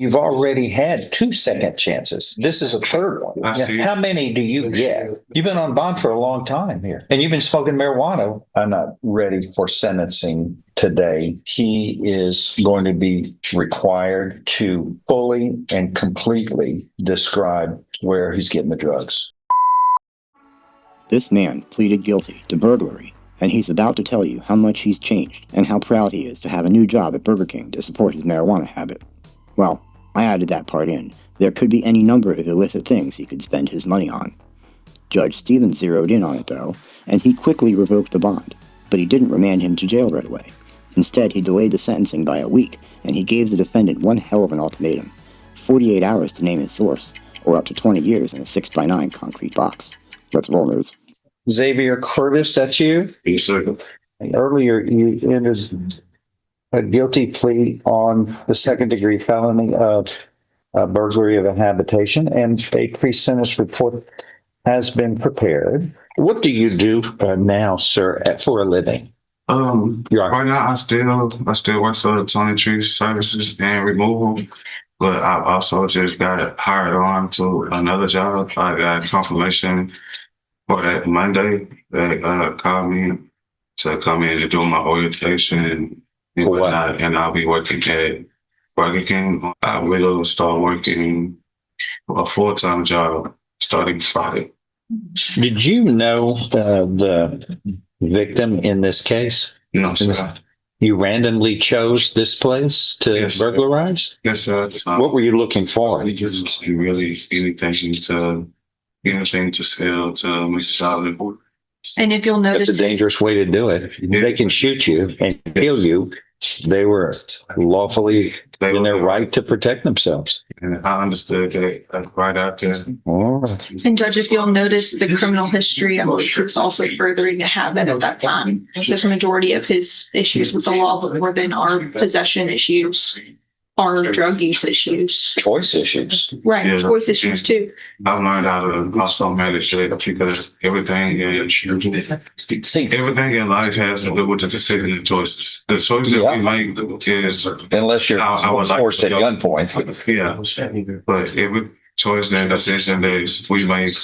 You've already had 2 second chances. This is a third one. I see. How many do you get? You've been on bond for a long time here, and you've been smoking marijuana. I'm not ready for sentencing today. He is going to be required to fully and completely describe where he's getting the drugs. This man pleaded guilty to burglary, and he's about to tell you how much he's changed and how proud he is to have a new job at Burger King to support his marijuana habit. Well, I added that part in. There could be any number of illicit things he could spend his money on. Judge Stevens zeroed in on it, though, and he quickly revoked the bond. But he didn't remand him to jail right away. Instead, he delayed the sentencing by a week, and he gave the defendant one hell of an ultimatum. 48 hours to name his source, or up to 20 years in a 6x9 concrete box. Let's roll, nerds. Xavier Curtis, that's you? Yes, sir. Earlier, you entered a guilty plea on the second-degree felony of burglary of a habitation, and a pre-sentence report has been prepared. What do you do now, sir, for a living? Right now I still work for Tony Tree Services and Removal, but I also just got hired on to another job. I got confirmation for that Monday. They called me to come in and do my orientation and whatnot, and I'll be working at Burger King. I will start working a full-time job starting Friday. Did you know the victim in this case? No, sir. You randomly chose this place to Yes, burglarize? Yes, sir. What were you looking for? Just really anything to sell to make solid. And if you'll notice, It's a dangerous way to do it. They can shoot you and kill you. They were lawfully in their right to protect themselves. And I understood that right out there. All right. and Judge, if you'll notice the criminal history, I believe he was also furthering a habit at that time. The majority of his issues with the law more than our possession issues, our drug use issues. Choice issues. Right, Yeah. choice issues too. I've learned how to also manage it because everything in life has to do with the decisions and choices. The choices that we make is Unless you're I would like forced to at go. gunpoint. Yeah, but every choice and decision that we make,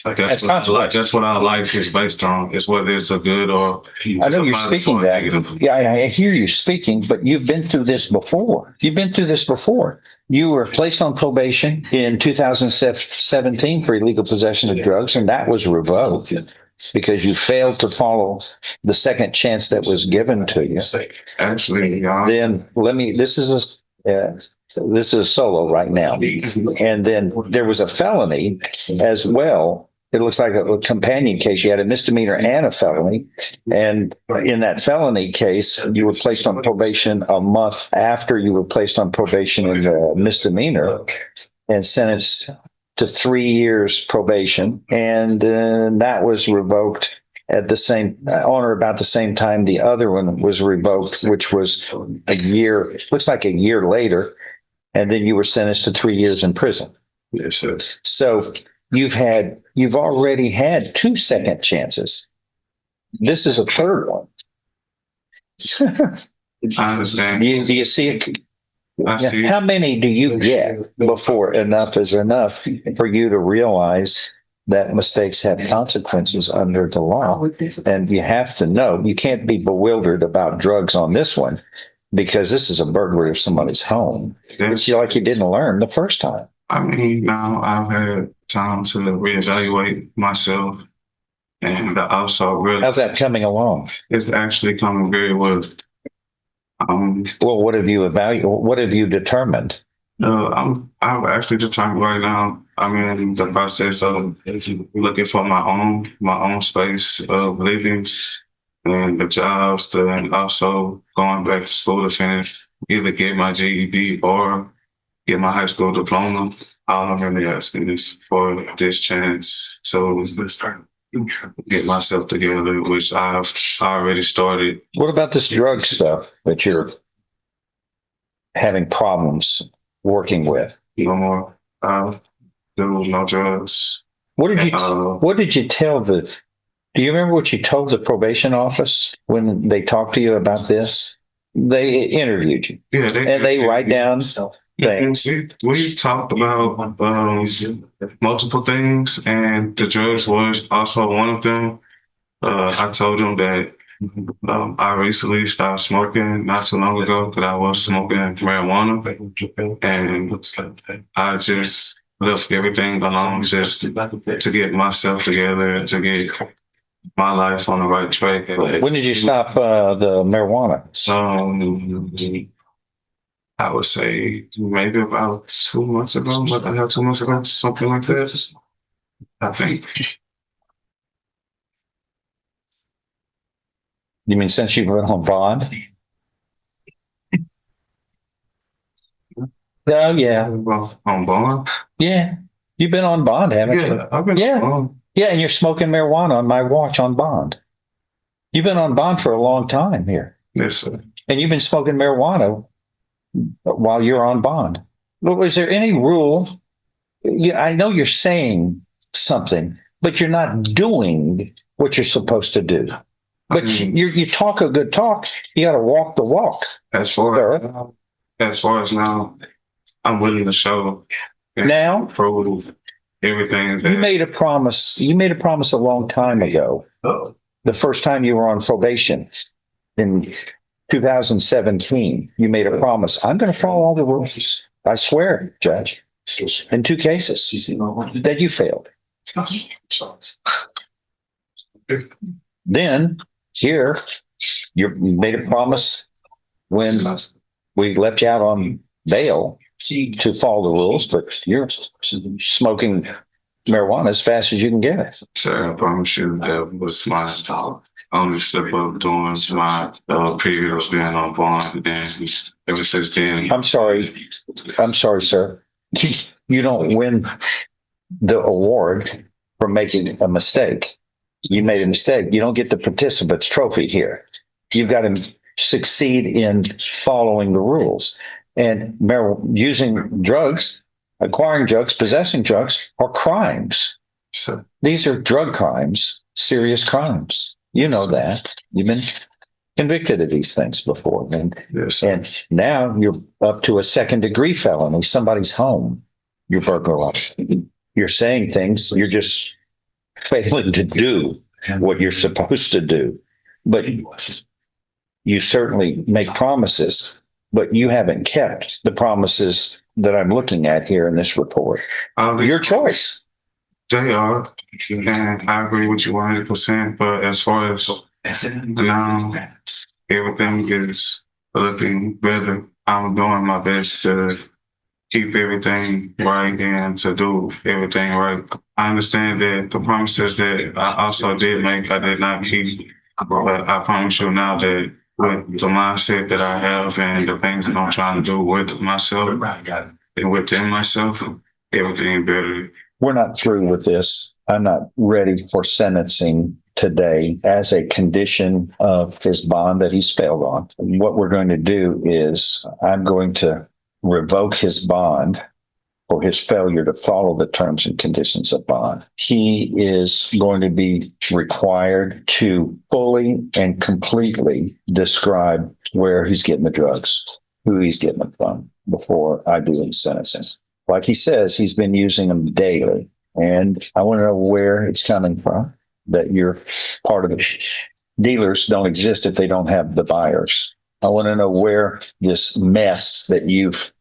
That's consequence. that's what our life is based on. Is whether it's a good or I know you're speaking or that. negative. Yeah, I hear you speaking, but you've been through this before. You've been through this before. You were placed on probation in 2017 for illegal possession of drugs, and that was revoked because you failed to follow the second chance that was given to you. Actually, y'all. Then this is a solo right now. And then there was a felony as well. It looks like a companion case. You had a misdemeanor and a felony. And in that felony case, you were placed on probation a month after you were placed on probation in the misdemeanor and sentenced to 3 years probation. And then that was revoked at the same, on or about the same time the other one was revoked, which was a year, looks like a year later. And then you were sentenced to 3 years in prison. Yes, sir. So you've already had 2 second chances. This is a third one. I understand. Do you see it? I see. How many do you get before enough is enough for you to realize that mistakes have consequences under the law? And you have to know, you can't be bewildered about drugs on this one because this is a burglary of somebody's home. It's like you didn't learn the first time. I mean, now I've had time to reevaluate myself, and I also really. How's that coming along? It's actually coming very well. Well, what have you evaluated? What have you determined? I'm actually determined right now. I'm in the process of looking for my own space of living and the jobs, and also going back to school to finish, either get my GED or get my high school diploma. All I'm really asking is for this chance. So get myself together, which I've already started. What about this drug stuff that you're having problems working with? No more. There was no drugs. What did you tell do you remember what you told the probation office when they talked to you about this? They interviewed you. Yeah, And they write down things. We talked about multiple things, and the drugs was also one of them. I told him that I recently stopped smoking not too long ago, but I was smoking marijuana, and I just left everything alone just to get myself together, to get my life on the right track. When did you stop the marijuana? I would say maybe about 2 months ago, but I have 2 months ago, something like that. I think. You mean since you've been on bond? Oh, yeah. On bond? Yeah. You've been on bond, haven't you? Yeah, I've been Yeah. on. Yeah, and you're smoking marijuana on my watch on bond. You've been on bond for a long time here. Yes, sir. And you've been smoking marijuana while you're on bond. Well, is there any rule? I know you're saying something, but you're not doing what you're supposed to do. But you talk a good talk. You got to walk the walk. As far as now, I'm willing to show Now, prove everything. you made a promise. You made a promise a long time ago. The first time you were on probation in 2017, you made a promise. I'm going to follow all the rules. I swear, Judge. In 2 cases that you failed. Then here, you made a promise when we let you out on bail to follow the rules, but you're smoking marijuana as fast as you can get it. Sir, I promise you that was my only slip up during my period of being on bond, and ever since then. I'm sorry, sir. You don't win the award for making a mistake. You made a mistake. You don't get the participant's trophy here. You've got to succeed in following the rules. And using drugs, acquiring drugs, possessing drugs are crimes. So, These are drug crimes, serious crimes. You know that. You've been convicted of these things before. yes, And now you're up to a 2nd-degree felony, somebody's home. You're burglarizing. You're saying things, you're just failing to do what you're supposed to do. But you certainly make promises, but you haven't kept the promises that I'm looking at here in this report. Your choice. They are, and I agree with you 100%. But as far as now, everything is looking better. I'm doing my best to keep everything right and to do everything right. I understand that the promises that I also did make, I did not keep. But I promise you now that with the mindset that I have and the things that I'm trying to do with myself and within myself, everything better. We're not through with this. I'm not ready for sentencing today as a condition of his bond that he's failed on. What we're going to do is I'm going to revoke his bond for his failure to follow the terms and conditions of bond. He is going to be required to fully and completely describe where he's getting the drugs, who he's getting them from before I do his sentencing. Like he says, he's been using them daily. And I want to know where it's coming from, that you're part of it. Dealers don't exist if they don't have the buyers. I want to know where this mess that you've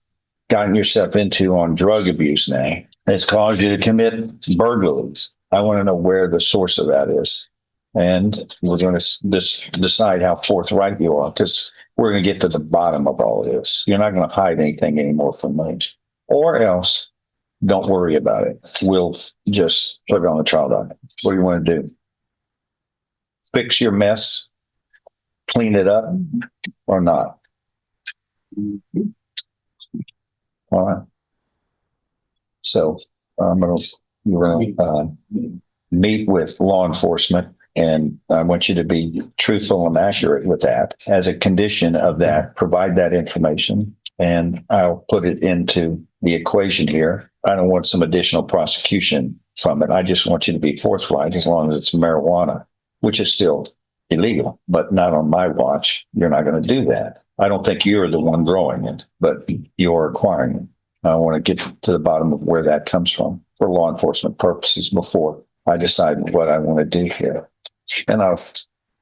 gotten yourself into on drug abuse now has caused you to commit burglaries. I want to know where the source of that is. And we're going to decide how forthright you are, because we're going to get to the bottom of all of this. You're not going to hide anything anymore from me. Or else, don't worry about it. We'll just put it on the trial document. What do you want to do? Fix your mess? Clean it up? Or not? All right. So you're going to meet with law enforcement, and I want you to be truthful and accurate with that. As a condition of that, provide that information, and I'll put it into the equation here. I don't want some additional prosecution from it. I just want you to be forthright, as long as it's marijuana, which is still illegal, but not on my watch. You're not going to do that. I don't think you're the one growing it, but you're acquiring it. I want to get to the bottom of where that comes from for law enforcement purposes before I decide what I want to do here. And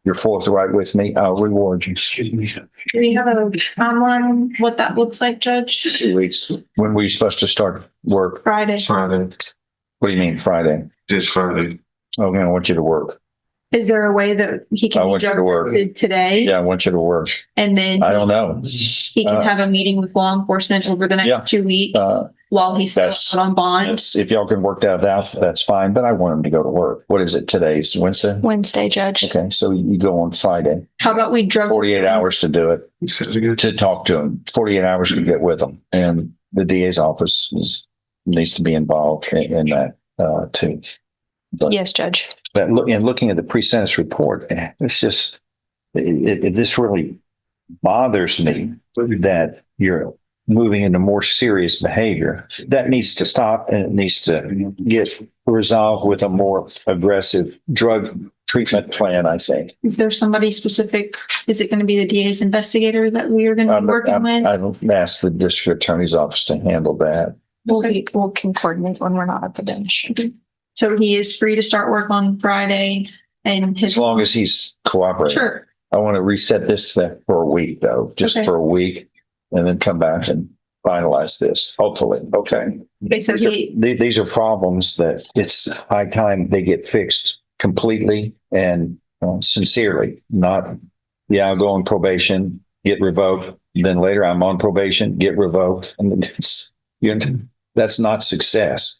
you're forthright with me, I'll reward you. Do we have a timeline, what that looks like, Judge? 2 weeks. When were you supposed to start work? Friday. Friday, What do you mean, Friday? this Friday. Okay, I want you to work. Is there a way that he I can be want you to drug work. tested today? Yeah, I want you to work. And then I don't know. he can have a meeting with law enforcement over the Yeah. next 2 weeks Uh, while he's still that's- out on bond? Yes, if y'all can work that out, that's fine, but I want him to go to work. What is it? Today's Wednesday? Wednesday, Judge. Okay, so you go on Friday, How about we drug? 48 hours to do it, You said it again? to talk to him, 48 hours to get with him. And the DA's office needs to be involved in that, too. But, Yes, Judge. but looking at the pre-sentence report, it's just, this really bothers me that you're moving into more serious behavior. That needs to stop, and it needs to get resolved with a more aggressive drug treatment plan, I think. Is there somebody specific? Is it going to be the DA's investigator that we are going to be working with? I've asked the district attorney's office to handle that. We can coordinate when we're not at the bench. So he is free to start work on Friday and As his. long as he's cooperating. Sure. I want to reset this for a week, though, just Okay. for a week, and then come back and finalize this, hopefully. Okay. Okay, so These are problems that it's high time they get fixed completely and sincerely, not, yeah, I'll go on probation, get revoked, then later I'm on probation, get revoked. And it's, that's not success.